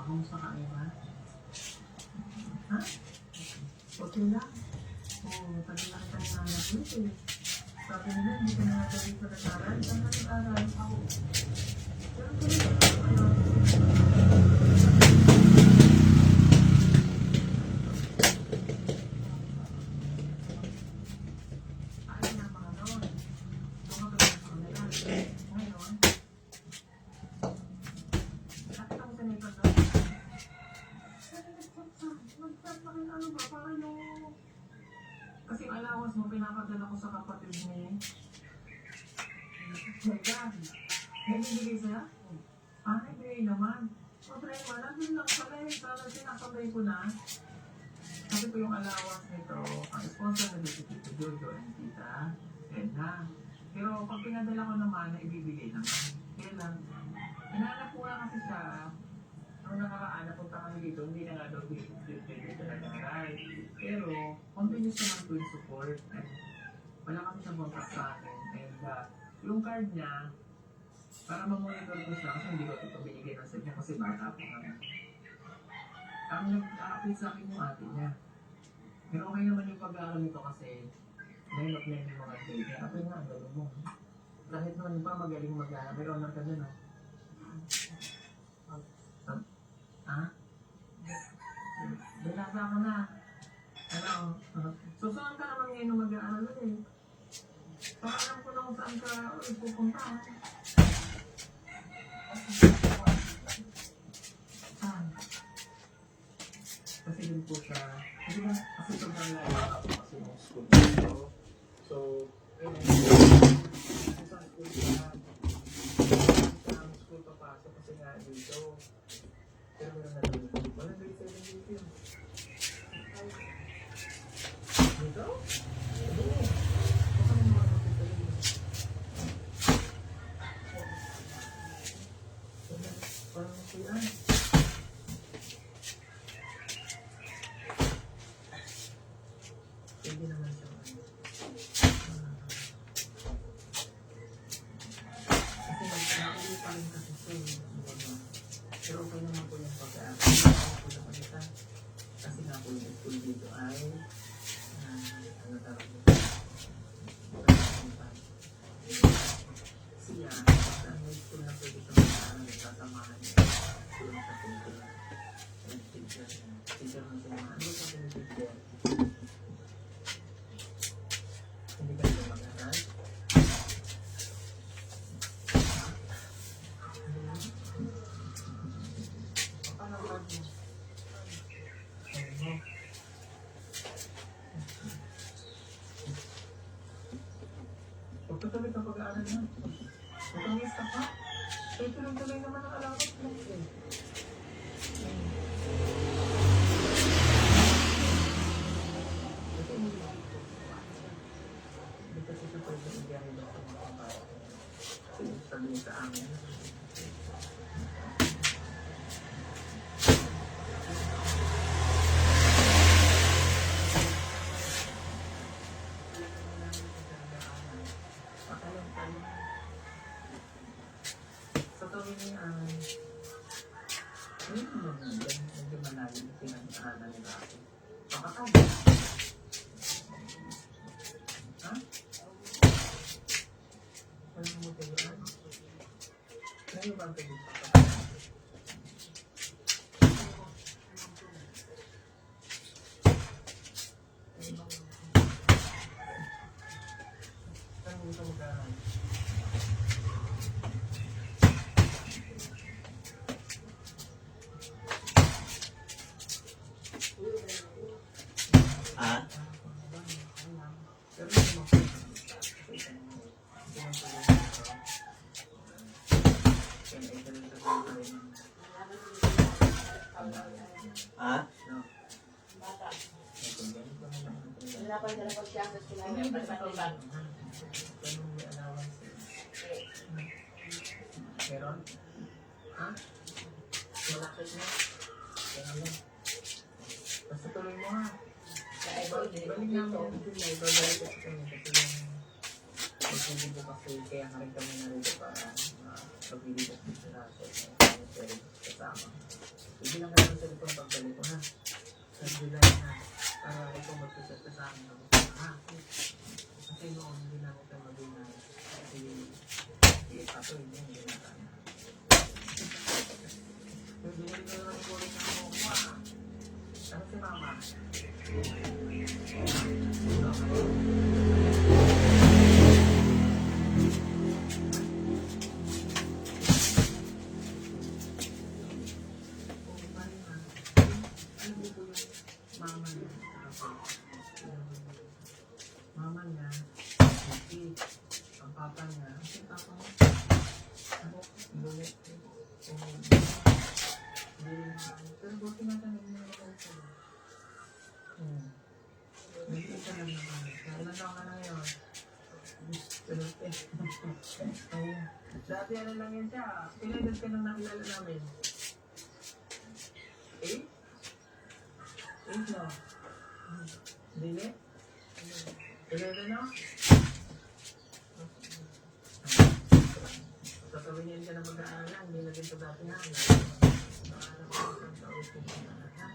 Kamusta ka, Eva? Ha? Okay lang? Oo, tagal na kita nananapit eh. Sabi nila, hindi ka na natuloy sa nag-aral. Saan ka nag-aral? Ako. Pero tuloy ka na. Ay na mga noon. Tumagalas ko na lang. Ngayon, nakita ko sa may pagkakas. Nag-chat na rin ano ba? Para yung... Kasi yung allowance mo, pinapadala ko sa kapatid ni... Megan. Nagbibigay sa'yo? Ah, hindi naman. Problema, nandun lang pala eh. Sana sinasabay ko na. Kasi po yung allowance nito, ang sponsor na dito Tito Jojo and Tita Edna. Pero pag pinadala ko naman, ibibigay naman. Kaya lang, hinahanap ko nga kasi siya. Ang nakaraan, napunta kami dito, hindi na nga daw dito nag-aral. Pero, continuous naman po yung support. And wala kasi siyang contact sa akin. And yung card niya, para mamonitor ko siya, kasi hindi ko ito binigay ng set niya kasi bata po kami. Ang nag-a-update sa akin yung ate niya. Pero okay naman yung pag-aaral nito kasi 9 of 9 yung mga grade niya. Ako nga, ang gano'n mo. Kahit naman pa magaling mag-aaral, may honor ka dun, ha? Ha? Binasa ko na. Ano? Susunod ka naman ngayon ng mag-aaral eh. Baka alam ko na kung saan ka pupunta. Kasi din po siya. Kasi sobrang layo ako kasi yung school dito. So, sa school siya. Sa school papasok kasi nga dito. Pero wala na dito. Wala grade 7 dito yun. Dito? Oo. Baka may mga kapit rin. Parang kuya. Hindi naman siya. Kasi nakakuli pa rin kasi siya. Pero okay naman po yung pag-aaral. Kasi nga po yung school dito ay ano tawag dito? Siya, saan may school na pwede sa mag-aaral, sasamahan niya. School sa pinto. Teacher mo siya naman. Ano sa pinto? Hindi ka nila mag-aaral? Paano ba mo? Pagkatuloy ka pag-aaral na. Pagkamiss ka pa. Kaya tuloy-tuloy naman ang alawat mo. Hindi kasi siya pwede i-gari na sa mga kapatid. Kasi sabihin sa amin. Sa tuwing medyo malalim yung pinag-aaral nila ako. Pakatay. Ha? Ano mo tayoan? Ano ba ang tayo pakatay? Saan mo ito mag-aaral? Meron? Ha? Malakit na? Basta tuloy mo ha. Balik namin yung sila. Ikaw balik kasi kami kasi yung magpili po kasi kaya nga rin kami narito para pagpili ko dito natin. Pero kasama. Hindi cellphone pagbalik ko na. Sa July na. Para ikaw magsaset ka sa akin. Ha? Kasi noon, hindi na kita mag-inay. Kasi, ito, hindi na tayo. Yung binili ko naman yung kulit na kukuha. Ano si mama? Mama niya, ang papa niya, kasi papa mo, ano, bulit, pero buti na tayo naman sa hindi ka lang naman. Ilan taon ka na ngayon? Dati ano lang yun siya. Pinagod ka nang nakilala namin. 8? 8 no? Dili? 11 no? Tatawin ka na mag-aaral lang. Hindi na din sa dati nga. Naalam ko isang taon ko na ha?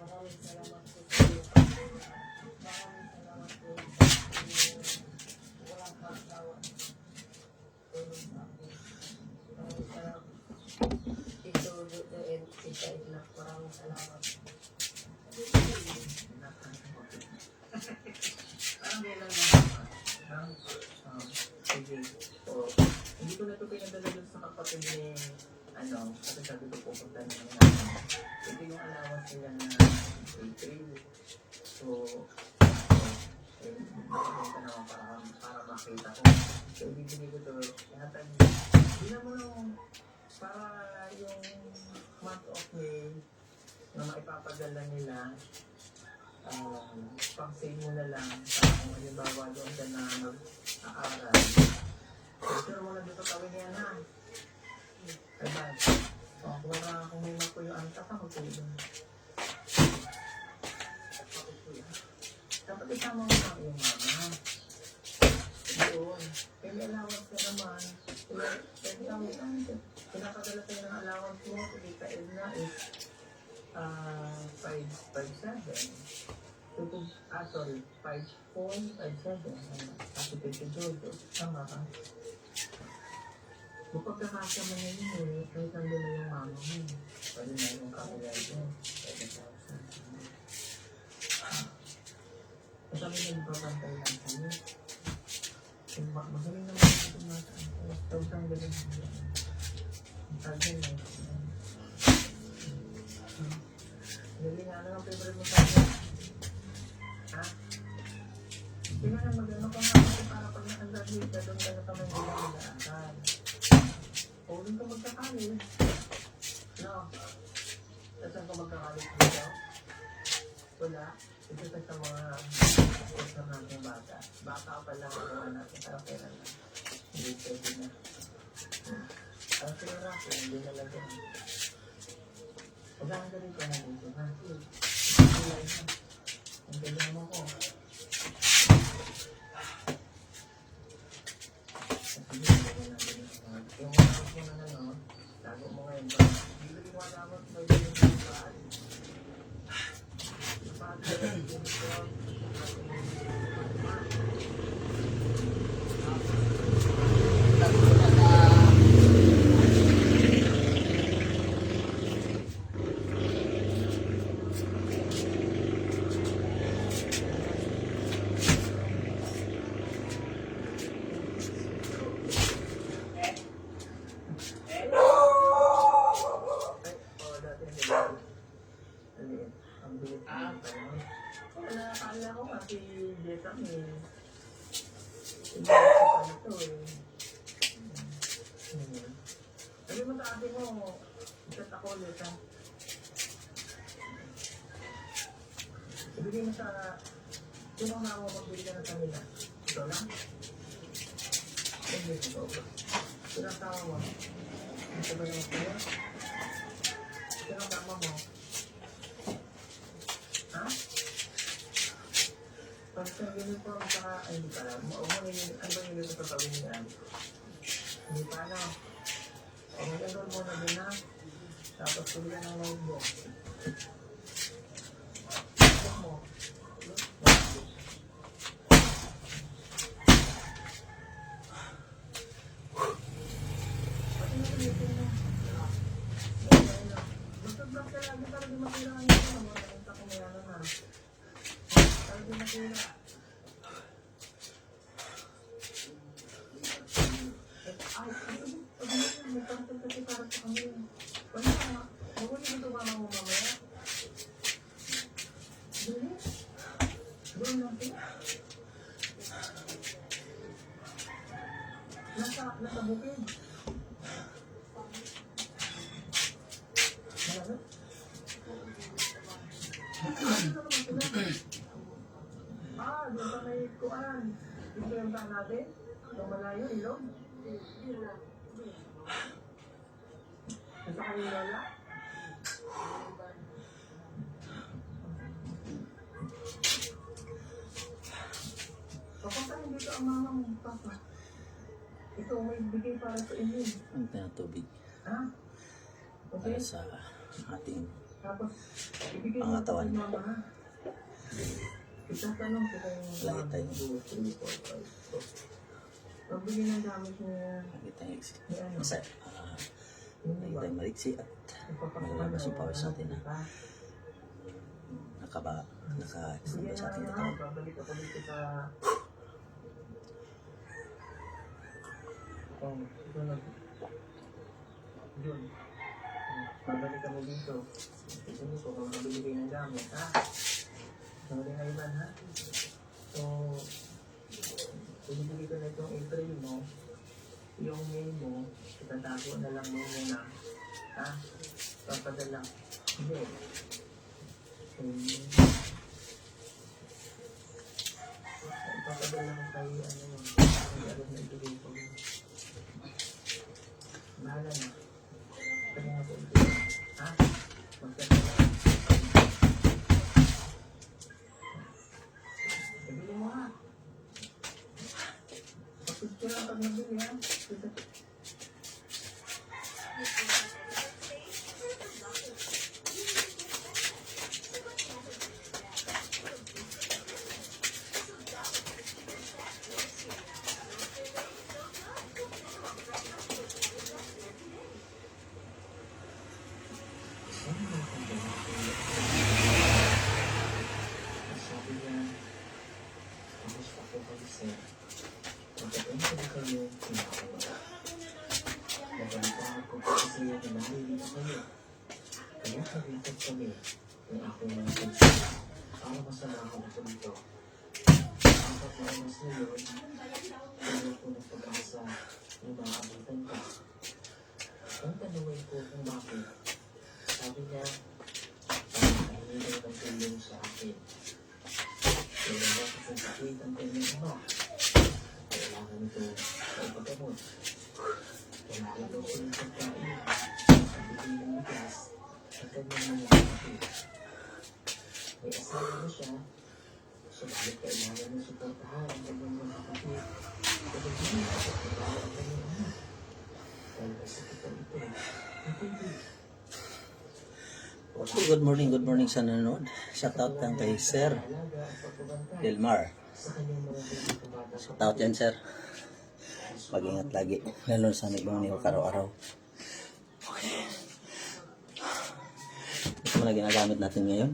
Maraming salamat po sa iyo. Maraming salamat po sa iyo. Walang kasawa. Tulong sa akin. Maraming salamat. Ito, Duto, and Tita Inak. Maraming salamat. Parang gano'n lang. Sige. Hindi ko na ito pinadala dun sa kapatid ni kasi sabi ko pupunta na naman. Ito yung allowance nila na April. So, pupunta naman para makita ko. So, ibibigay ko ito. Hindi naman para yung month of May na maipapadala nila, pang-save mo na lang para kung halimbawa doon ka na mag-aaral. Pero wala dito tawin niya na. Diba? Kung may magpuyuan ka pa, magpuyuan. Dapat isama mo lang yung mama. Doon. Kaya may allowance ka naman. Pwede kami pinapadala tayo ng allowance mo. Kita Edna is 5.57. Sorry, 5.57. Kasi Jojo. Tama ka. Kung pagkakasama niya yun, kahit nandun na yung mama mo, pwede na yung kapilay mo. Pwede sa usan. At kami nagbabantay lang sa'yo. Magaling naman ito tumataan. Tausang galing. Ang tagin na ito. Galing nga ang favorite mo sa'yo. Ha? Hindi nga na magano ka nga para pag nakagraduate ka doon ka na kami nila-nilaan. O, doon ka magkakalit. No? Saan ka magkakalit dito? Wala. Ito sa mga sa natin bata. Bata pa lang ang natin. Parang pera na. Hindi pwede na. Ang pera ko, hindi nalagyan. Pagkaan ka rin ka na dito, ha? Kulay na. Ang galing mo ko. Yung mga mo na tago mo ngayon ba? Hindi ko wala mo sa yung paan. Paan ka rin dito. Akala ko kasi dito may hindi ko pa ito Sabi mo sa ate mo, ikat ako ulit ha. Ibigay mo sa sino nga mo magbili ka ng kanila? Ito lang? Hindi ito ba? Sino ang tama mo? Ito ba naman kayo? Sino ang tama mo? Ha? Pag sa uniform ka, ay hindi pa alam. Ano ba yung uniform sa tawin niya? Hindi pa alam. Control mo na din ha. Tapos tuloy ka ng load mo. Look mo. Pati na tulitin mo. Basta-block ka lagi para di matira ang ito. Mga nakita ko may ano na. Para di matira. Ay, may pangtag kasi para sa kami. Wala nga. Magulit ito ba mo mamaya? Dili? Doon natin? Nasa bukid. Malalo? Doon sa may kuan. Ito yung taan natin? Doon malayo, ilog? Nasa kayo lola? Papuntahin dito ang mama mo, papa. Ito, may bigay para sa inyo. Ang tubig Ha? Okay? para sa ating Tapos, ibigay mo sa pangatawan. mama, ha? Itatanong ko kung Lagi tayo. 1, 2, 3, 4, 5, 6. Pagbigay ng gamit niya, lagi tayong ano? kasi lagi tayong maliksi at malalabas yung pawis natin na naka-stand sa ating katawan. Babalik ako dito sa... Doon. Babalik kami dito. Ito nito, kung mabibigay ng gamit, ha? Sorry na iban, ha? So, ibibigay ko na itong April mo. Yung May mo, itatago na lang mo muna. Ha? Papadala. Hindi. Papadala ko kayo, ano yun. Ang alam na ibigay ko. Bahala na. Kaya nga po ito. Ha? Magkakala. Ibili mo ha. Pagpicture ang pag nabili ha. Sabi niya, kamusta po kayo sir? Pagkatapos ko na kayo, pinakawala. Nabalitaan ko po kasi na nalilito kayo. Kaya nalitot kami ng aking mga kansa. Para masama ako na po dito. Apat na oras na yun, pero po ng pag-asa na maaabutan ka. Ang tanungin ko kung bakit. Sabi niya, hindi daw ng tulong sa akin. Kaya ba kasing sakit ang kanyang ama? Kailangan ito sa ipagkamot. Kailangan daw silang pagkain. Ang bigay ng bigas ang kanyang mga kapatid. May asawa na siya. Subalit kailangan ng suportahan ang kanyang mga kapatid. Kaya hindi na siya kailangan ang kanyang ama. Dahil kasi kita ito, hindi. Good morning sa nanonood. Shout out lang kay Sir Delmar. Shout out yan sir. Pag-ingat lagi. Lalo sa nagmang niyo araw-araw. Okay. Ito na ginagamit natin ngayon.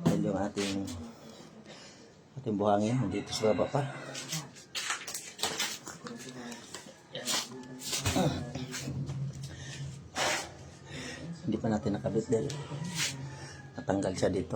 Dahil yung ating buhangin nandito sa baba pa. Hindi pa natin nakabit dahil natanggal siya dito.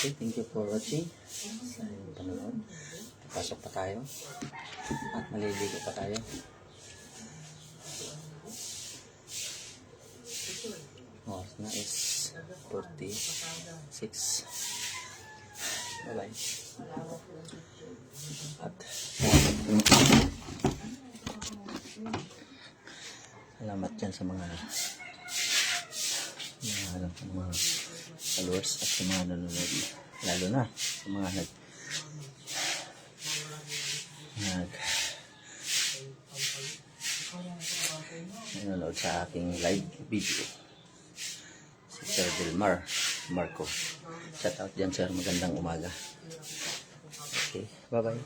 Okay, thank you for watching. Sa inyong panonood. Pasok pa tayo. At maliligo pa tayo. Oras na is 46. Bye-bye. At salamat dyan sa mga followers at sa mga nanonood, lalo na sa mga nanonood sa aking live video. Si Sir Delmar Marco, shout out dyan sir, magandang umaga. Okay, bye bye.